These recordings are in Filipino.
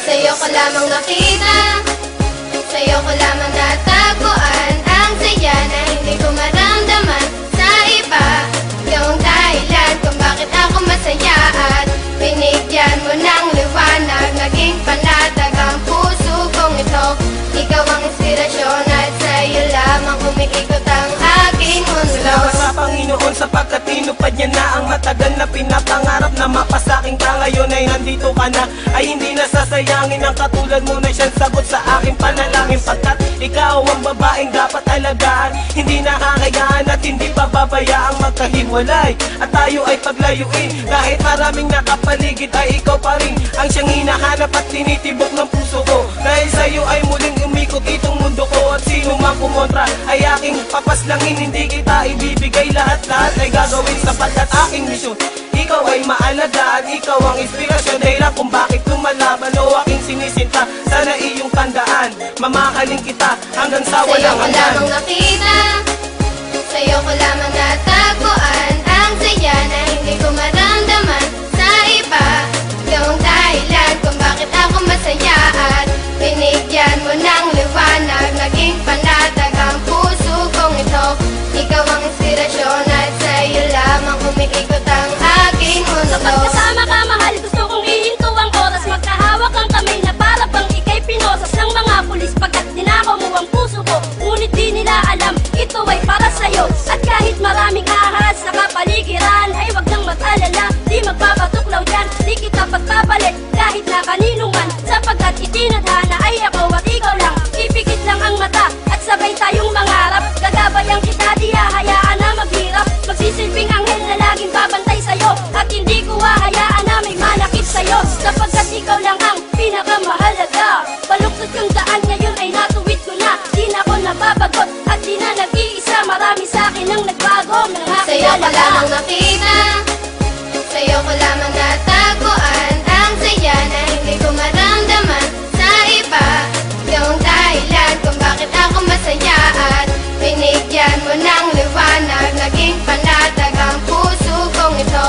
Sa'yo ko lamang nakita, sa'yo ko lamang natagpuan ang saya na hindi ko maramdaman sa iba. Yung dahilan kung bakit ako masaya at binigyan mo ng liwanag, naging panatag ang puso kong ito. Ikaw ang inspirasyon at sa'yo lamang umiikot ang aking mundo. Salamat sa Panginoon sapagkat tinupad niya na ang matagal na pinapangarap na mapasaking ka. Ngayon ay nandito ka na, ay hindi nasasayangin ang katulad mo na siyang sagot sa aking panalangin. Pagkat ikaw ang babaeng dapat alagaan, hindi nakakayaan at hindi pababayaang magkahiwalay at tayo ay paglayuin. Kahit maraming nakapaligid ay ikaw pa rin ang siyang hinahanap at tinitibok ng puso ko. Dahil sa'yo ay muling umikot itong mundo ko, at sino mang kumontra ay aking papaslangin. Hindi kita ibibigay, lahat-lahat ay gagawin sapagkat aking misyon ikaw ay maalagaan. Ikaw ang inspirasyon, dahilan kung bakit lumalaban o aking sinisinta. Sana iyong tandaan, mamahalin kita hanggang sa walang hanggan. Sa'yo ko lamang nakita, sa'yo ko lamang natagpuan ang saya na hindi ko maramdaman sa iba. Yung dahilan kung bakit ako masaya at binigyan mo ng liwanag, naging panatag ang puso kong ito. Ikaw ang inspirasyon at sa'yo lamang umiikot ang aking mundo. Kapag kasama ka mahal, gusto kong ihinto ang oras, magkahawak ang kamay na para bang ika'y pinosas ng mga pulis. Pagkat dinakaw mo ang puso ko, ngunit di nila alam ito ay para sa'yo. At kahit maraming ahas sa kapaligiran ay wag nang mag-alala, di magpapatuklaw dyan, di kita pagpapalit kahit na kanino man. Sapagkat itinadhana ay ako at ikaw lang, ipikit lang ang mata at sabay tayong mangarap. Gagabayan kita, di hahayaan na maghirap, magsisilbing anghel na laging babantay sa'yo. At hindi ko hahayaan na may manakit sa'yo, sapagkat ikaw lang ang pinakamahalaga. Baluktot yung daan ngayon ay natuwid ko na, di na ako nababagot at di na nag-iisa. Marami sa'kin ang nagbago ng Sa'yo ko nakilala ka. lamang nakita, sa'yo ko lamang natagpuan ang saya na hindi ko maramdaman sa iba. Yung dahilan kung bakit ako masaya at binigyan mo ng liwanag, naging panatag ang puso kong ito.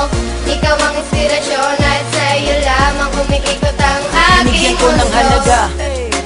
Ikaw ang inspirasyon at sa'yo lamang umiikot ang aking Binigyan ko ng mundo. halaga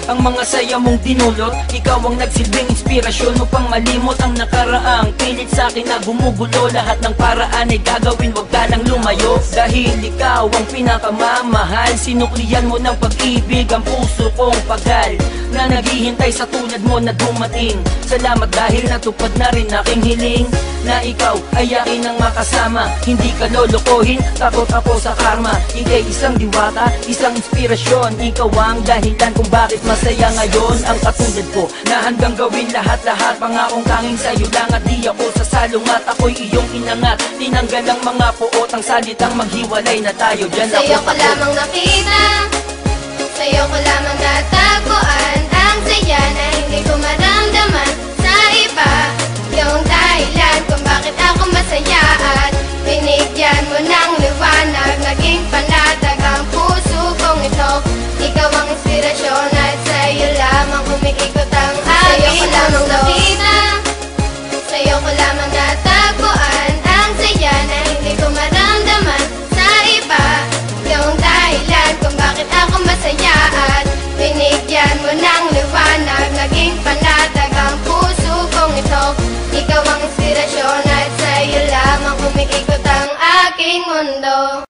ang mga saya mong dinulot. Ikaw ang nagsilbing inspirasyon upang malimot ang nakaraang pilit sa akin na gumugulo. Lahat ng paraan ay gagawin, wag ka lang lumayo. Dahil ikaw ang pinakamamahal, sinuklian mo ng pag-ibig ang puso kong pagal na naghihintay sa tulad mo na dumating. Salamat dahil natupad na rin aking hiling na ikaw ay akin ang makasama. Hindi ka lolokohin, takot ako sa karma. Ika'y isang diwata, isang inspirasyon. Ikaw ang dahilan kung bakit masaya ngayon ang katulad ko, na handang gawin lahat-lahat. Pangakong tanging sa'yo lang at di ako sasalungat. Ako'y iyong inangat, tinanggal ang mga puot, ang salitang maghiwalay na tayo. Diyan ako Sa'yo ko lamang nakita, sa'yo ko lamang natagpuan ang saya na hindi ko maramdaman sa iba. Yung dahilan kung bakit ako masaya at binigyan mo ng liwanag, naging panatag ang puso kong ito. Ikaw ang inspirasyon at sa'yo lamang umiikot ang aking mundo. Sa'yo ko lamang nakita, sa'yo ko lamang natagpuan ang saya na hindi ko maramdaman sa iba. Yung dahilan kung bakit ako masaya at binigyan mo ng liwanag, naging panatag ang puso kong ito. Ikaw ang inspirasyon at sa'yo lamang umiikot ang aking mundo.